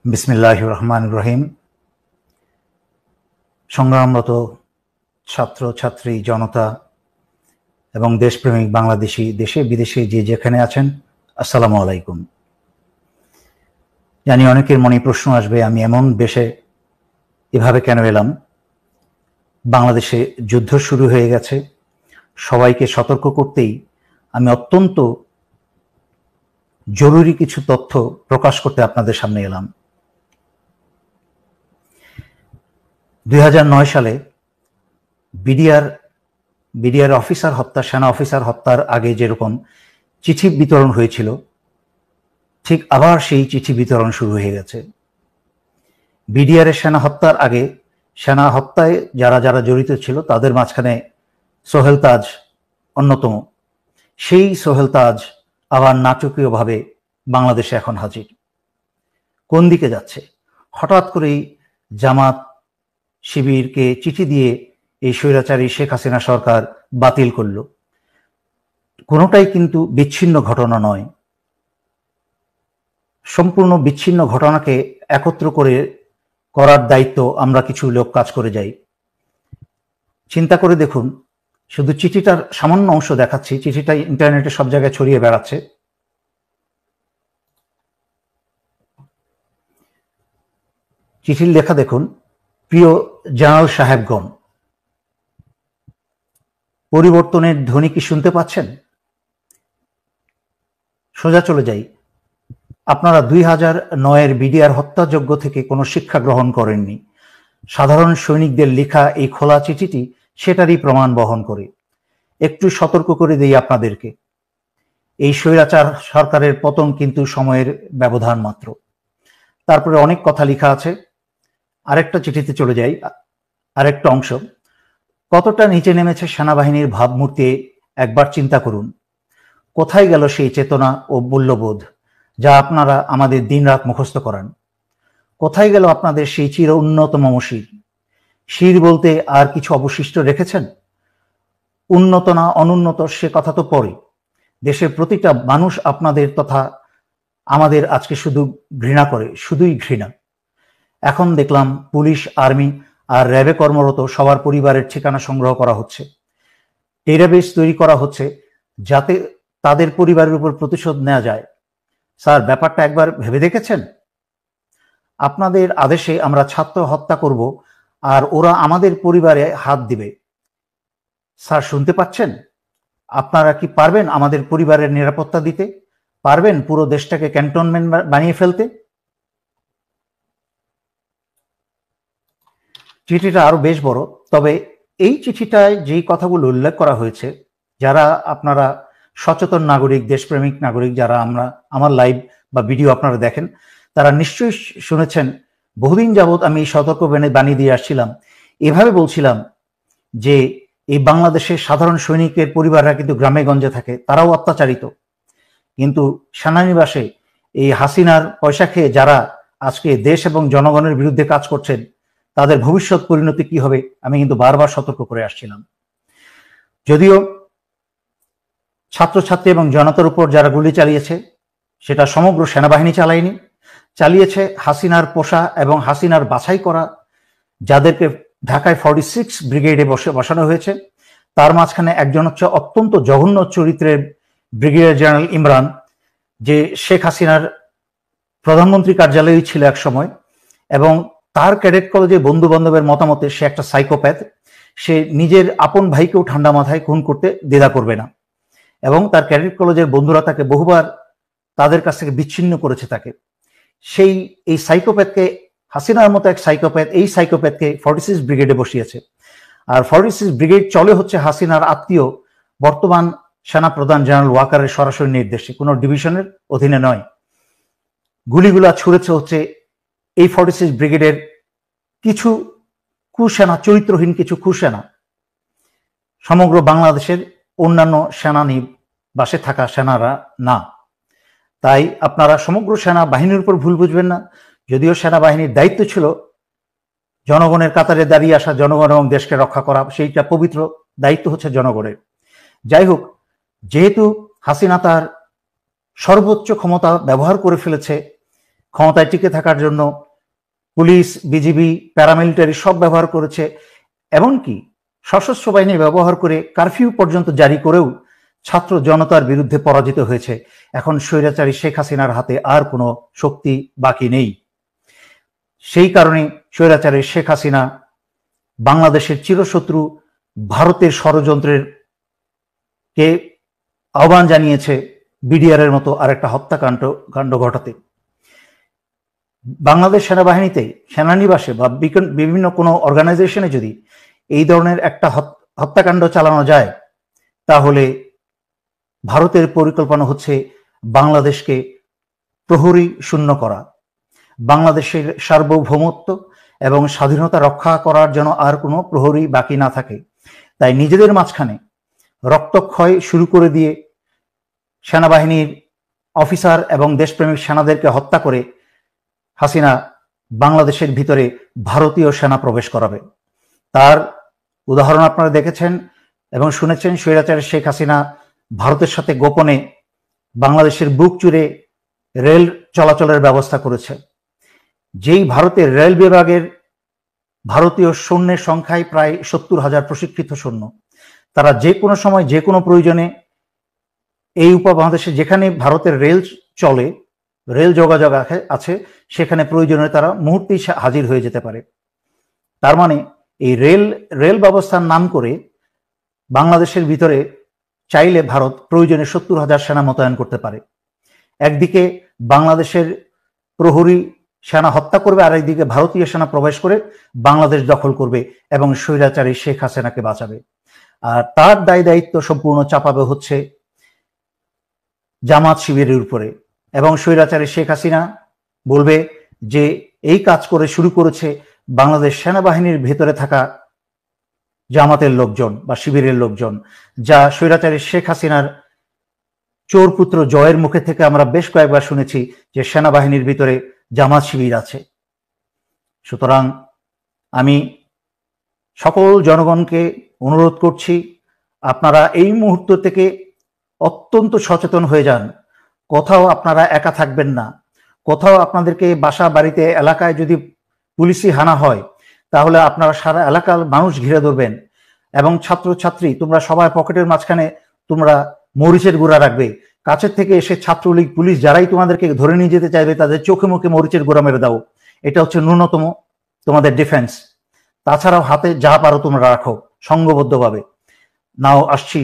বিসমিল্লাহির রহমানির রহিম। সংগ্রামরত ছাত্র ছাত্রী জনতা এবং দেশপ্রেমিক বাংলাদেশি, দেশে বিদেশে যে যেখানে আছেন, আসসালামু আলাইকুম। জানি অনেকের মনে প্রশ্ন আসবে, আমি এমন বেশে এভাবে কেন এলাম? বাংলাদেশে যুদ্ধ শুরু হয়ে গেছে, সবাইকে সতর্ক করতেই আমি অত্যন্ত জরুরি কিছু তথ্য প্রকাশ করতে আপনাদের সামনে এলাম। 2009 সালে বিডিআর অফিসার হত্যা, সেনা অফিসার হত্যার আগে যেরকম চিঠি বিতরণ হয়েছিল, ঠিক আবার সেই চিঠি বিতরণ শুরু হয়ে গেছে। বিডিআরের সেনা হত্যার আগে সেনা হত্যায় যারা যারা জড়িত ছিল তাদের মাঝখানে সোহেল তাজ অন্যতম। সেই সোহেল তাজ আবার নাটকীয়ভাবে বাংলাদেশে এখন হাজির। কোন দিকে যাচ্ছে? হঠাৎ করেই জামাত শিবিরকে চিঠি দিয়ে এই স্বৈরাচারী শেখ হাসিনা সরকার বাতিল করল। কোনোটাই কিন্তু বিচ্ছিন্ন ঘটনা নয়। সম্পূর্ণ বিচ্ছিন্ন ঘটনাকে একত্র করার দায়িত্ব আমরা কিছু লোক কাজ করে যাই। চিন্তা করে দেখুন, শুধু চিঠিটার সামান্য অংশ দেখাচ্ছি, চিঠিটা ইন্টারনেটে সব জায়গায় ছড়িয়ে বেড়াচ্ছে। চিঠির লেখা দেখুন, প্রিয় জেনারেল সাহেবগণ, পরিবর্তনের ধ্বনি কি শুনতে পাচ্ছেন? সোজা চলে যাই। আপনারা 2009-এর বিডিআর হত্যাযজ্ঞ থেকে কোনো শিক্ষা গ্রহণ করেননি। সাধারণ সৈনিকদের লেখা এই খোলা চিঠিটি সেটারই প্রমাণ বহন করে। একটু সতর্ক করে দেই আপনাদেরকে, এই স্বৈরাচার সরকারের পতন কিন্তু সময়ের ব্যবধান মাত্র। তারপরে অনেক কথা লেখা আছে। আরেকটা চিঠিতে চলে যাই, আরেকটা অংশ। কতটা নিচে নেমেছে সেনাবাহিনীর ভাবমূর্তি একবার চিন্তা করুন। কোথায় গেল সেই চেতনা ও মূল্যবোধ যা আপনারা আমাদের দিনরাত মুখস্থ করান? কোথায় গেল আপনাদের সেই চির উন্নত মমশির? শির বলতে আর কিছু অবশিষ্ট রেখেছেন? উন্নত না অনুন্নত সে কথা তো পরে। দেশের প্রতিটা মানুষ আপনাদের তথা আমাদের আজকে শুধু ঘৃণা করে, শুধুই ঘৃণা। এখন দেখলাম পুলিশ, আর্মি আর র্যাবে কর্মরত সবার পরিবারের ঠিকানা সংগ্রহ করা হচ্ছে। ডেটাবেস তৈরি করা হচ্ছে যাতে তাদের পরিবারের উপর প্রতিশোধ নেওয়া যায়। স্যার, ব্যাপারটা একবার ভেবে দেখেছেন? আপনাদের আদেশে আমরা ছাত্র হত্যা করব আর ওরা আমাদের পরিবারে হাত দিবে। স্যার, শুনতে পাচ্ছেন? আপনারা কি পারবেন আমাদের পরিবারের নিরাপত্তা দিতে? পারবেন পুরো দেশটাকে ক্যান্টনমেন্ট বানিয়ে ফেলতে? চিঠিটা আরো বেশ বড়, তবে এই চিঠিটায় যেই কথাগুলো উল্লেখ করা হয়েছে, যারা আপনারা সচেতন নাগরিক, দেশপ্রেমিক নাগরিক, যারা আমার লাইভ বা ভিডিও আপনারা দেখেন, তারা নিশ্চয়ই শুনেছেন। বহুদিন যাবৎ আমি সতর্ক বাণী দিয়ে আসছিলাম, এভাবে বলছিলাম যে এই বাংলাদেশের সাধারণ সৈনিকের পরিবাররা কিন্তু গ্রামে গঞ্জে থাকে, তারাও অত্যাচারিত। কিন্তু সেনানিবাসে এই হাসিনার পয়সা খেয়ে যারা আজকে দেশ এবং জনগণের বিরুদ্ধে কাজ করছেন, তাদের ভবিষ্যৎ পরিণতি কি হবে আমি কিন্তু বারবার সতর্ক করে আসছিলাম। যদিও ছাত্রছাত্রী এবং জনতার উপর যারা গুলি চালিয়েছে সেটা সমগ্র সেনাবাহিনী চালায়নি, চালিয়েছে হাসিনার পোষা এবং হাসিনার বাছাই করা যাদেরকে ঢাকায় 46 ব্রিগেডে বসানো হয়েছে। তার মাঝখানে একজন হচ্ছে অত্যন্ত জঘন্য চরিত্রের ব্রিগেডিয়ার জেনারেল ইমরান, যে শেখ হাসিনার প্রধানমন্ত্রী কার্যালয়েই ছিল এক সময়, এবং তার ক্যাডেট কলেজে বন্ধু বান্ধবের মতামতে সে একটা সাইকোপ্যাথ। সে নিজের আপন ভাইকেও ঠান্ডা মাথায় খুন করতে দ্বিধা করবে না, এবং তার ক্যাডেট কলেজের বন্ধুরা তাকে বহুবার তাদের কাছ থেকে বিচ্ছিন্ন করেছে তাকে। এই সাইকোপ্যাথকে, হাসিনার মতো এক সাইকোপ্যাথ, এই সাইকোপ্যাথকে 46 ব্রিগেডে বসিয়েছে। আর 46 ব্রিগেড চলে হচ্ছে হাসিনার আত্মীয় বর্তমান সেনা প্রধান জেনারেল ওয়াকারের সরাসরি নির্দেশে, কোনো ডিভিশনের অধীনে নয়। গুলিগুলা ছুড়েছে হচ্ছে এই 46 ব্রিগেডের কিছু কুসেনা, চরিত্রহীন কিছু কুসেনা, সমগ্র বাংলাদেশের অন্যান্য সেনানিবাসে থাকা সেনারা না। তাই আপনারা সমগ্র সেনাবাহিনীর উপর ভুল বুঝবেন না। যদিও সেনাবাহিনীর দায়িত্ব ছিল জনগণের কাতারে দাঁড়িয়ে আসা, জনগণ এবং দেশকে রক্ষা করা, সেইটা পবিত্র দায়িত্ব হচ্ছে জনগণের। যাই হোক, যেহেতু হাসিনা তার সর্বোচ্চ ক্ষমতা ব্যবহার করে ফেলেছে ক্ষমতায় টিকে থাকার জন্য পুলিশ, বিজিবি, প্যারামিলিটারি সব ব্যবহার করেছে, এমনকি সশস্ত্র বাহিনী ব্যবহার করে কারফিউ পর্যন্ত জারি করেও ছাত্র জনতার বিরুদ্ধে পরাজিত হয়েছে। এখন স্বৈরাচারী শেখ হাসিনার হাতে আর কোনো শক্তি বাকি নেই। সেই কারণে স্বৈরাচারী শেখ হাসিনা বাংলাদেশের চিরশত্রু ভারতের ষড়যন্ত্রের কে আহ্বান জানিয়েছে বিডিআর এর মতো আরেকটা হত্যাকাণ্ড ঘটাতে। বাংলাদেশ সেনাবাহিনীতে, সেনানিবাসে বা বিভিন্ন কোনো অর্গানাইজেশনে যদি এই ধরনের একটা হত্যাকাণ্ড চালানো যায়, তাহলে ভারতের পরিকল্পনা হচ্ছে বাংলাদেশকে প্রহরী শূন্য করা, বাংলাদেশের সার্বভৌমত্ব এবং স্বাধীনতা রক্ষা করার জন্য আর কোনো প্রহরী বাকি না থাকে। তাই নিজেদের মাঝখানে রক্তক্ষয় শুরু করে দিয়ে সেনাবাহিনীর অফিসার এবং দেশপ্রেমিক সেনাদেরকে হত্যা করে হাসিনা বাংলাদেশের ভিতরে ভারতীয় সেনা প্রবেশ করাবে। তার উদাহরণ আপনারা দেখেছেন এবং শুনেছেন। স্বৈরাচারী শেখ হাসিনা ভারতের সাথে গোপনে বাংলাদেশের বুক চুরে রেল চলাচলের ব্যবস্থা করেছে। যেই ভারতের রেল বিভাগের ভারতীয় সৈন্যের সংখ্যায় প্রায় 70,000 প্রশিক্ষিত সৈন্য, তারা যে কোনো সময় যে কোনো প্রয়োজনে এই উপমহাদেশে যেখানে ভারতের রেল চলে, রেল যোগাযোগ আছে, সেখানে প্রয়োজনে তারা মুহূর্তেই হাজির হয়ে যেতে পারে। তার মানে এই রেল ব্যবস্থার নাম করে বাংলাদেশের ভিতরে চাইলে ভারত প্রয়োজনে 70,000 সেনা মোতায়েন করতে পারে। একদিকে বাংলাদেশের প্রহরী সেনা হত্যা করবে, আর একদিকে ভারতীয় সেনা প্রবেশ করে বাংলাদেশ দখল করবে এবং স্বৈরাচারী শেখ হাসিনাকে বাঁচাবে। আর তার দায় দায়িত্ব সম্পূর্ণ চাপাবে হচ্ছে জামাত শিবিরের উপরে, এবং স্বৈরাচারী শেখ হাসিনা বলবে যে এই কাজ করে শুরু করেছে বাংলাদেশ সেনাবাহিনীর ভেতরে থাকা জামাতের লোকজন বা শিবিরের লোকজন, যা স্বৈরাচারী শেখ হাসিনার চোরপুত্র জয়ের মুখে থেকে আমরা বেশ কয়েকবার শুনেছি যে সেনাবাহিনীর ভিতরে জামাত শিবির আছে। সুতরাং আমি সকল জনগণকে অনুরোধ করছি, আপনারা এই মুহূর্ত থেকে অত্যন্ত সচেতন হয়ে যান। কোথাও আপনারা একা থাকবেন না। কোথাও আপনাদেরকে বাসা বাড়িতে এলাকায় যদি পুলিশি হানা হয়, তাহলে আপনারা সারা এলাকার মানুষ ঘিরে ধরবেন এবং ছাত্রছাত্রী তোমরা সবাই পকেটের মাঝখানে তোমরা মরিচের গুঁড়া রাখবে। কাছের থেকে এসে ছাত্রলীগ, পুলিশ যারাই তোমাদেরকে ধরে নিয়ে যেতে চাইবে, তাদের চোখে মুখে মরিচের গুঁড়া মেরে দাও। এটা হচ্ছে ন্যূনতম তোমাদের ডিফেন্স। তাছাড়াও হাতে যা পারো তোমরা রাখো সংঘবদ্ধভাবে। নাও আসছি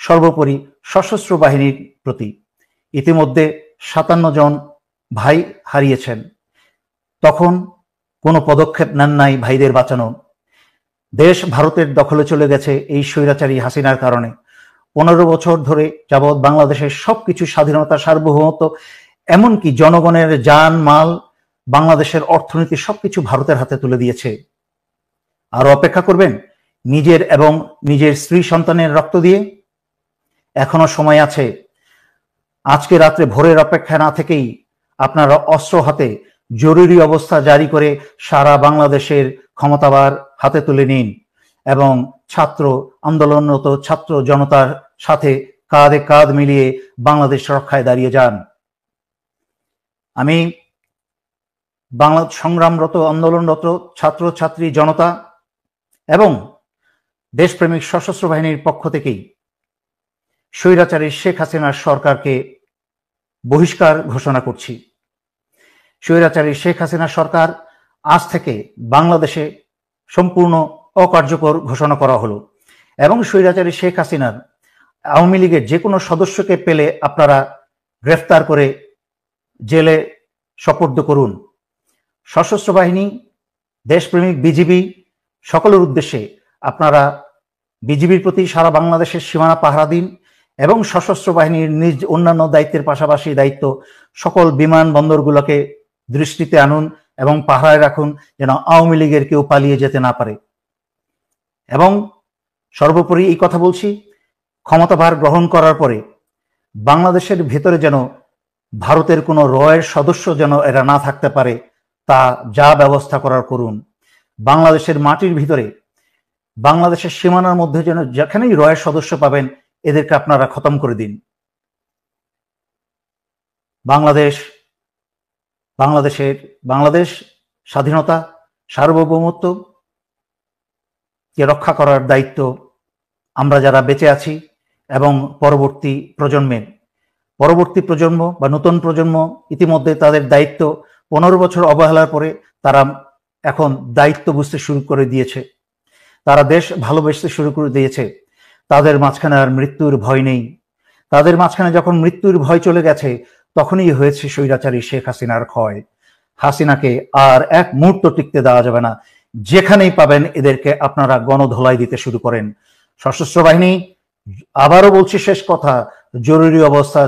সর্বোপরি সশস্ত্র বাহিনীর প্রতি। ইতিমধ্যে 57 জন ভাই হারিয়েছেন, তখন কোনো পদক্ষেপ নেন নাই ভাইদের বাঁচানো। দেশ ভারতের দখলে চলে গেছে এই স্বৈরাচারী হাসিনার কারণে। 15 বছর ধরে যাবৎ বাংলাদেশের সবকিছু, স্বাধীনতা, সার্বভৌমত্ব, এমনকি জনগণের জান মাল, বাংলাদেশের অর্থনীতি সবকিছু ভারতের হাতে তুলে দিয়েছে। আরো অপেক্ষা করবেন নিজের এবং নিজের স্ত্রী সন্তানের রক্ত দিয়ে? এখনো সময় আছে। আজকে রাত্রে ভোরের অপেক্ষা না থেকেই আপনারা অস্ত্র হাতে জরুরি অবস্থা জারি করে সারা বাংলাদেশের ক্ষমতাবার হাতে তুলে নিন এবং ছাত্র আন্দোলনরত ছাত্র জনতার সাথে কাঁধে কাঁধ মিলিয়ে বাংলাদেশ রক্ষায় দাঁড়িয়ে যান। আমি বাংলা সংগ্রামরত, আন্দোলনরত ছাত্র ছাত্রী জনতা এবং দেশপ্রেমিক সশস্ত্র বাহিনীর পক্ষ থেকেই স্বৈরাচারী শেখ হাসিনার সরকারকে বহিষ্কার ঘোষণা করছি। স্বৈরাচারী শেখ হাসিনা সরকার আজ থেকে বাংলাদেশে সম্পূর্ণ অকার্যকর ঘোষণা করা হলো এবং স্বৈরাচারী শেখ হাসিনার আওয়ামী লীগের যে কোনো সদস্যকে পেলে আপনারা গ্রেফতার করে জেলে সোপর্দ করুন। সশস্ত্র বাহিনী, দেশপ্রেমিক বিজিবি সকলের উদ্দেশ্যে আপনারা বিজিবির প্রতি সারা বাংলাদেশের সীমানা পাহারা দিন এবং সশস্ত্র বাহিনীর নিজ অন্যান্য দায়িত্বের পাশাপাশি দায়িত্ব সকল বিমানবন্দরগুলোকে দৃষ্টিতে আনুন এবং পাহারায় রাখুন, যেন আওয়ামী লীগের কেউ পালিয়ে যেতে না পারে। এবং সর্বোপরি এই কথা বলছি, ক্ষমতাভার গ্রহণ করার পরে বাংলাদেশের ভেতরে যেন ভারতের কোনো রয়ের সদস্য যেন এরা না থাকতে পারে, তা যা ব্যবস্থা করার করুন। বাংলাদেশের মাটির ভিতরে, বাংলাদেশের সীমানার মধ্যে যেন যেখানেই রয়ের সদস্য পাবেন, এদেরকে আপনারা খতম করে দিন। বাংলাদেশ বাংলাদেশ স্বাধীনতা সার্বভৌমত্ব কে রক্ষা করার দায়িত্ব আমরা যারা বেঁচে আছি এবং পরবর্তী প্রজন্ম বা নতুন প্রজন্ম ইতিমধ্যে তাদের দায়িত্ব 15 বছর অবহেলার পরে তারা এখন দায়িত্ব বুঝতে শুরু করে দিয়েছে, তারা দেশ ভালোবাসতে শুরু করে দিয়েছে। তাদের মাঝখানে আর মৃত্যুর ভয় নেই। তাদের মাঝখানে যখন মৃত্যুর ভয় চলে গেছে তখনই হয়েছে স্বৈরাচারী শেখ হাসিনার ক্ষয়। হাসিনাকে আর এক মুহূর্ত টিকতে দেওয়া যাবে না। যেখানেই পাবেন এদেরকে আপনারা গণধোলাই দিতে শুরু করেন। সশস্ত্র বাহিনী, আবারও বলছি শেষ কথা, জরুরি অবস্থা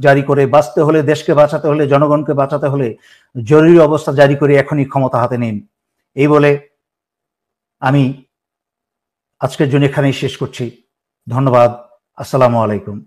জারি করে বাঁচতে হলে, দেশকে বাঁচাতে হলে, জনগণকে বাঁচাতে হলে জরুরি অবস্থা জারি করে এখনই ক্ষমতা হাতে নিন। এই বলে আমি আজকের জন্য এখানেই শেষ করছি। ধন্যবাদ। আসসালামু আলাইকুম।